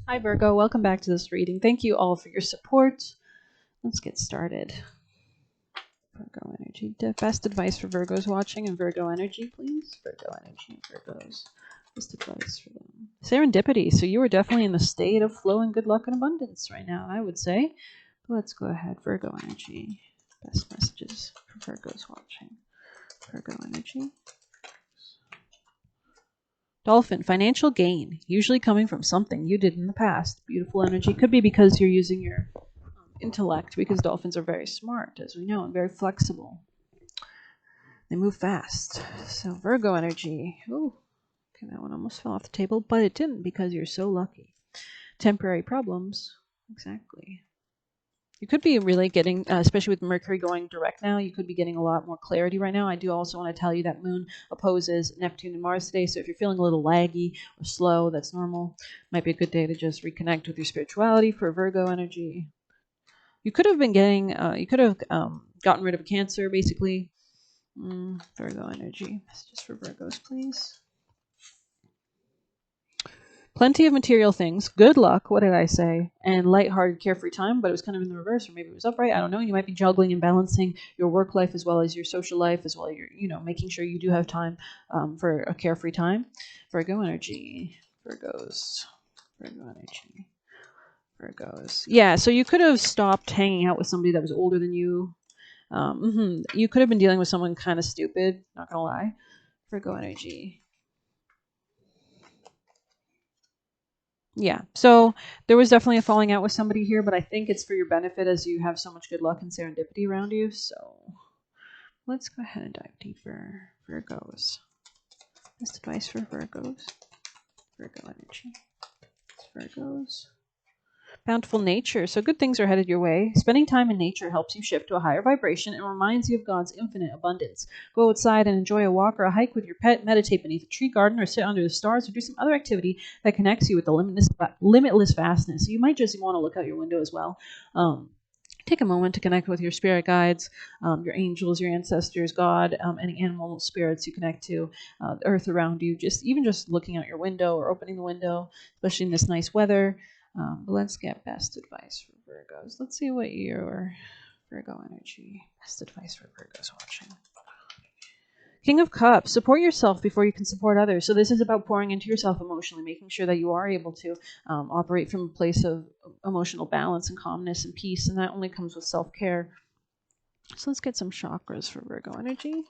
Hi Virgo, welcome back to this reading. Thank you all for your support. Let's get started. Virgo energy. Best advice for Virgos watching and Virgo energy, please. Virgo energy, Virgos. Best advice for them. Serendipity. So you are definitely in the state of flow and good luck and abundance right now, I would say. But let's go ahead. Virgo energy. Best messages for Virgos watching. Virgo energy. Dolphin, financial gain, usually coming from something you did in the past. Beautiful energy. Could be because you're using your intellect, because dolphins are very smart, as we know, and very flexible. They move fast. So Virgo energy. Ooh, okay, that one almost fell off the table, but it didn't because you're so lucky. Temporary problems. Exactly. You could be really getting, especially with Mercury going direct now, you could be getting a lot more clarity right now. I do also want to tell you that Moon opposes Neptune and Mars today, so if you're feeling a little laggy or slow, that's normal. Might be a good day to just reconnect with your spirituality for Virgo energy. You could have been getting, you could have gotten rid of Cancer, basically. Virgo energy. Just for Virgos, please. Plenty of material things, good luck, what did I say, and lighthearted, carefree time, but it was kind of in the reverse, or maybe it was upright, I don't know. You might be juggling and balancing your work life as well as your social life, as well as your, making sure you do have time for a carefree time. Virgo energy, Virgos, Virgo energy, Virgos. Yeah, so you could have stopped hanging out with somebody that was older than you. You could have been dealing with someone kind of stupid, not gonna lie. Virgo energy. Yeah, so there was definitely a falling out with somebody here, but I think it's for your benefit as you have so much good luck and serendipity around you. So let's go ahead and dive deeper. Virgos. Best advice for Virgos. Virgo energy. Virgos. Bountiful nature. So good things are headed your way. Spending time in nature helps you shift to a higher vibration and reminds you of God's infinite abundance. Go outside and enjoy a walk or a hike with your pet, meditate beneath a tree garden or sit under the stars or do some other activity that connects you with the limitless vastness. So you might just want to look out your window as well. Take a moment to connect with your spirit guides, your angels, your ancestors, God, any animal spirits you connect to, the earth around you. Even just looking out your window or opening the window, especially in this nice weather. But let's get best advice for Virgos. Let's see what your Virgo energy, best advice for Virgos watching. King of Cups, support yourself before you can support others. So this is about pouring into yourself emotionally, making sure that you are able to operate from a place of emotional balance and calmness and peace, and that only comes with self-care. So let's get some chakras for Virgo energy.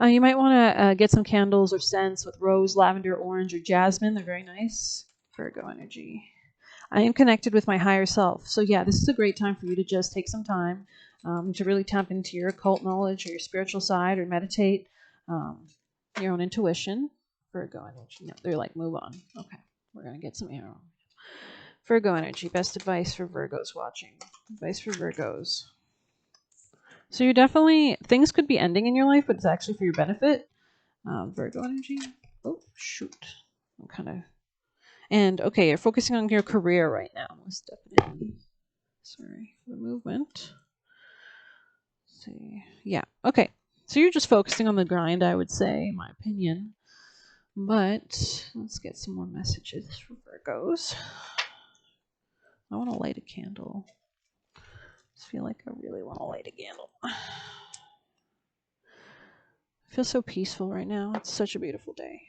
You might want to get some candles or scents with rose, lavender, orange, or jasmine. They're very nice. Virgo energy. I am connected with my higher self. So yeah, this is a great time for you to just take some time to really tap into your occult knowledge or your spiritual side or meditate your own intuition. Virgo energy. No, they're like, move on. Okay, we're going to get some arrow. Virgo energy. Best advice for Virgos watching. Advice for Virgos. So you're definitely, things could be ending in your life, but it's actually for your benefit. Virgo energy. Oh, shoot. I'm kind of... And okay, you're focusing on your career right now, most definitely. Sorry for the movement. Let's see. Yeah, okay. So you're just focusing on the grind, I would say, in my opinion. But let's get some more messages for Virgos. I want to light a candle. I just feel like I really want to light a candle. I feel so peaceful right now. It's such a beautiful day.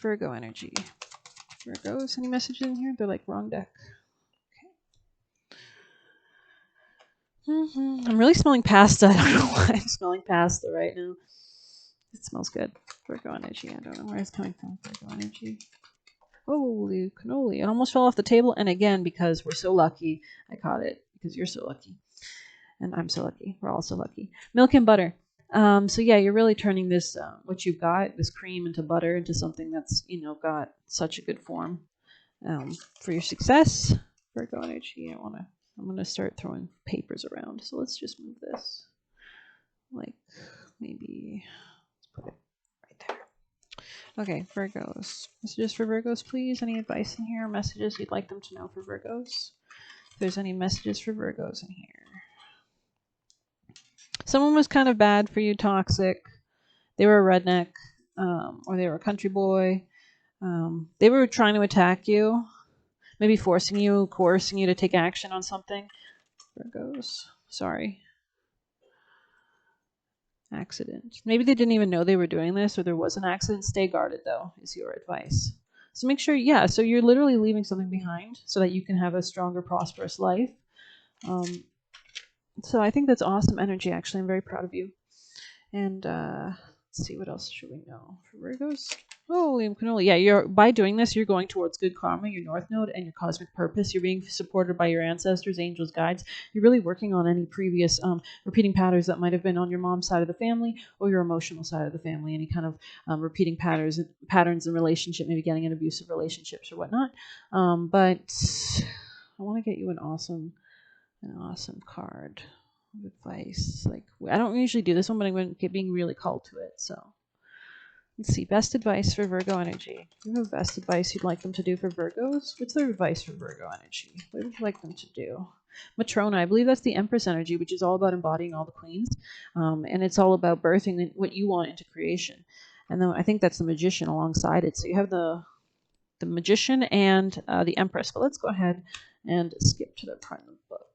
Virgo energy. Virgos, any messages in here? They're like wrong deck. I'm really smelling pasta. I don't know why I'm smelling pasta right now. It smells good. Virgo energy. I don't know where it's coming from. Virgo energy. Holy cannoli. It almost fell off the table. And again, because we're so lucky, I caught it. Because you're so lucky. And I'm so lucky. We're all so lucky. Milk and butter. So yeah, you're really turning this, what you've got, this cream into butter, into something that's, got such a good form for your success. Virgo energy. I'm going to start throwing papers around. So let's just move this. Like, maybe, let's put it right there. Okay, Virgos. Messages for Virgos, please. Any advice in here? Messages you'd like them to know for Virgos? If there's any messages for Virgos in here. Someone was kind of bad for you, toxic. They were a redneck, or they were a country boy. They were trying to attack you, maybe coercing you to take action on something. Virgos. Sorry. Accident. Maybe they didn't even know they were doing this, or there was an accident. Stay guarded, though, is your advice. So make sure, yeah, so you're literally leaving something behind so that you can have a stronger, prosperous life. So I think that's awesome energy, actually. I'm very proud of you. And let's see, what else should we know for Virgos? Holy cannoli. Yeah, by doing this, you're going towards good karma, your North Node, and your cosmic purpose. You're being supported by your ancestors, angels, guides. You're really working on any previous repeating patterns that might have been on your mom's side of the family or your emotional side of the family. Any kind of repeating patterns in relationship, maybe getting in abusive relationships or whatnot. But I want to get you an awesome card of advice. Like, I don't usually do this one, but I'm going to being really called to it. So let's see. Best advice for Virgo energy. Do you have best advice you'd like them to do for Virgos? What's their advice for Virgo energy? What would you like them to do? Matrona, I believe that's the Empress energy, which is all about embodying all the queens. And it's all about birthing what you want into creation. And then I think that's the Magician alongside it. So you have the Magician and the Empress. But let's go ahead and skip to that part of the book,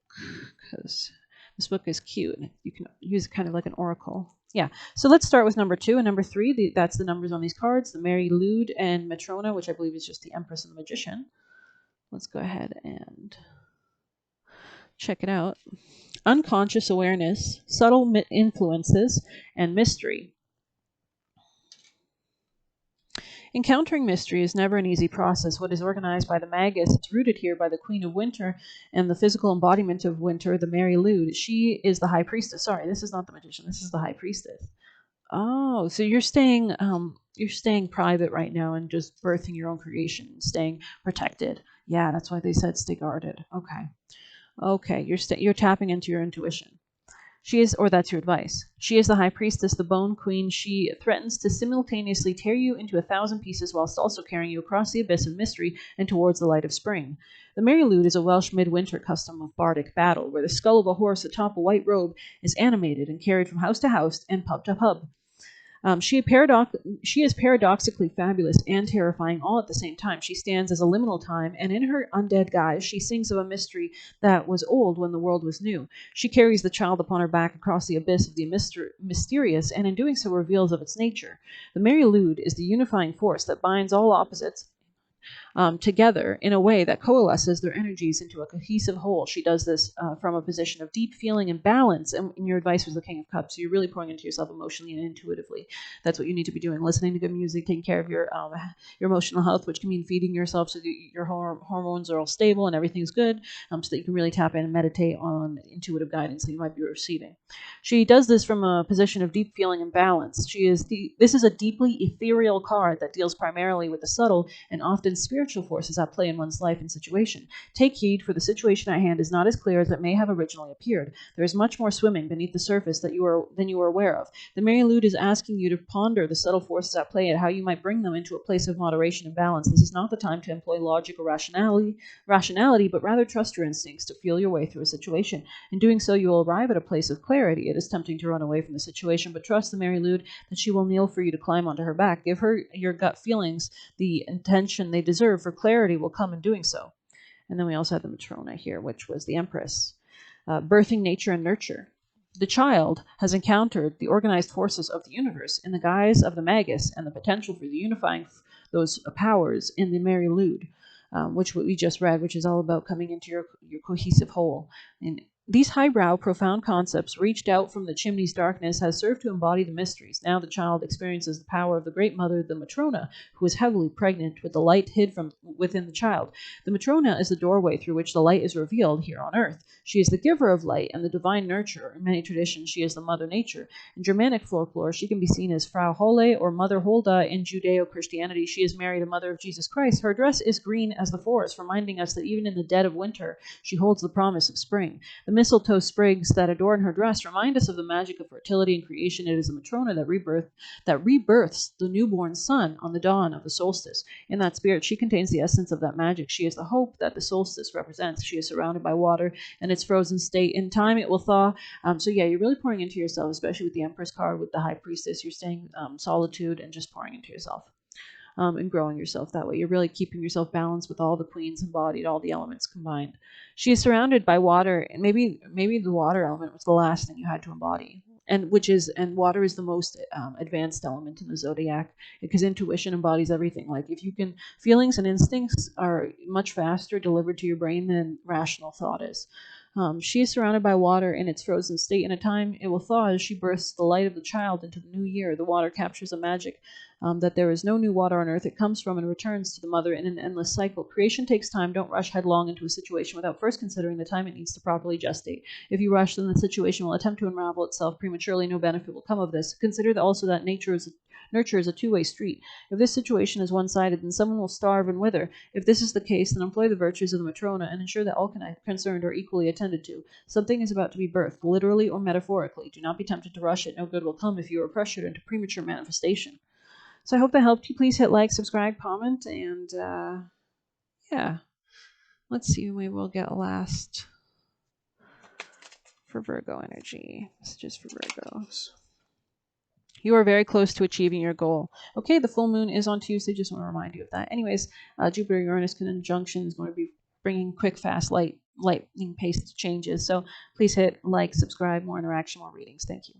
because this book is cute and you can use it kind of like an oracle. Yeah, so let's start with number 2 and number 3. That's the numbers on these cards, the Mary Lude and Matrona, which I believe is just the Empress and the Magician. Let's go ahead and check it out. Unconscious awareness, subtle influences, and mystery. Encountering mystery is never an easy process. What is organized by the Magus is rooted here by the Queen of Winter and the physical embodiment of Winter, the Mary Lude. She is the High Priestess. Sorry, this is not the Magician. This is the High Priestess. Oh, so you're staying private right now and just birthing your own creation, staying protected. Yeah, that's why they said stay guarded. Okay, you're tapping into your intuition. She is, or that's your advice. She is the High Priestess, the Bone Queen. She threatens to simultaneously tear you into 1,000 pieces whilst also carrying you across the abyss of mystery and towards the light of spring. The Mary Lude is a Welsh midwinter custom of bardic battle, where the skull of a horse atop a white robe is animated and carried from house to house and pub to pub. She is paradoxically fabulous and terrifying all at the same time. She stands as a liminal time, and in her undead guise, she sings of a mystery that was old when the world was new. She carries the child upon her back across the abyss of the mysterious, and in doing so reveals of its nature. The Mary Lude is the unifying force that binds all opposites together in a way that coalesces their energies into a cohesive whole. She does this from a position of deep feeling and balance. And your advice was the King of Cups. So you're really pouring into yourself emotionally and intuitively. That's what you need to be doing. Listening to good music, taking care of your emotional health, which can mean feeding yourself so that your hormones are all stable and everything's good, so that you can really tap in and meditate on intuitive guidance that you might be receiving. She does this from a position of deep feeling and balance. This is a deeply ethereal card that deals primarily with the subtle and often spiritual forces at play in one's life and situation. Take heed, for the situation at hand is not as clear as it may have originally appeared. There is much more swimming beneath the surface than you are aware of. The Mary Lude is asking you to ponder the subtle forces at play and how you might bring them into a place of moderation and balance. This is not the time to employ logic or rationality, but rather trust your instincts to feel your way through a situation. In doing so, you will arrive at a place of clarity. It is tempting to run away from the situation, but trust the Mary Lude that she will kneel for you to climb onto her back. Give her your gut feelings the intention they deserve, for clarity will come in doing so. And then we also had the Matrona here, which was the Empress. Birthing nature and nurture. The child has encountered the organized forces of the universe in the guise of the Magus and the potential for the unifying those powers in the Mary Lude, which we just read, which is all about coming into your cohesive whole. And these highbrow, profound concepts, reached out from the chimney's darkness, has served to embody the mysteries. Now the child experiences the power of the great mother, the Matrona, who is heavily pregnant with the light hid from within the child. The Matrona is the doorway through which the light is revealed here on earth. She is the giver of light and the divine nurturer. In many traditions, she is the Mother Nature. In Germanic folklore, she can be seen as Frau Holle or Mother Hulda. In Judeo-Christianity, she is Mary, the mother of Jesus Christ. Her dress is green as the forest, reminding us that even in the dead of winter, she holds the promise of spring. The mistletoe sprigs that adorn her dress remind us of the magic of fertility and creation. It is the Matrona that rebirths the newborn sun on the dawn of the solstice. In that spirit, she contains the essence of that magic. She is the hope that the solstice represents. She is surrounded by water and its frozen state. In time, it will thaw. So yeah, you're really pouring into yourself, especially with the Empress card, with the High Priestess. You're staying solitude and just pouring into yourself. and growing yourself that way. You're really keeping yourself balanced with all the queens embodied, all the elements combined. She is surrounded by water, and maybe the water element was the last thing you had to embody. And water is the most advanced element in the zodiac, because intuition embodies everything. Like, if you can, feelings and instincts are much faster delivered to your brain than rational thought is. She is surrounded by water in its frozen state. In a time it will thaw as she bursts the light of the child into the new year. The water captures a magic that there is no new water on earth. It comes from and returns to the mother in an endless cycle. Creation takes time. Don't rush headlong into a situation without first considering the time it needs to properly gestate. If you rush, then the situation will attempt to unravel itself prematurely. No benefit will come of this. Consider also that nurture is a two-way street. If this situation is one-sided, then someone will starve and wither. If this is the case, then employ the virtues of the Matrona and ensure that all concerned are equally attended to. Something is about to be birthed, literally or metaphorically. Do not be tempted to rush it. No good will come if you are pressured into premature manifestation. So I hope that helped you. Please hit like, subscribe, comment, and yeah. Let's see, maybe we'll get last for Virgo energy. This is just for Virgos. You are very close to achieving your goal. Okay, the full moon is on Tuesday. Just want to remind you of that. Anyways, Jupiter-Uranus conjunction is going to be bringing quick, fast, lightning-paced changes. So please hit like, subscribe, more interaction, more readings. Thank you.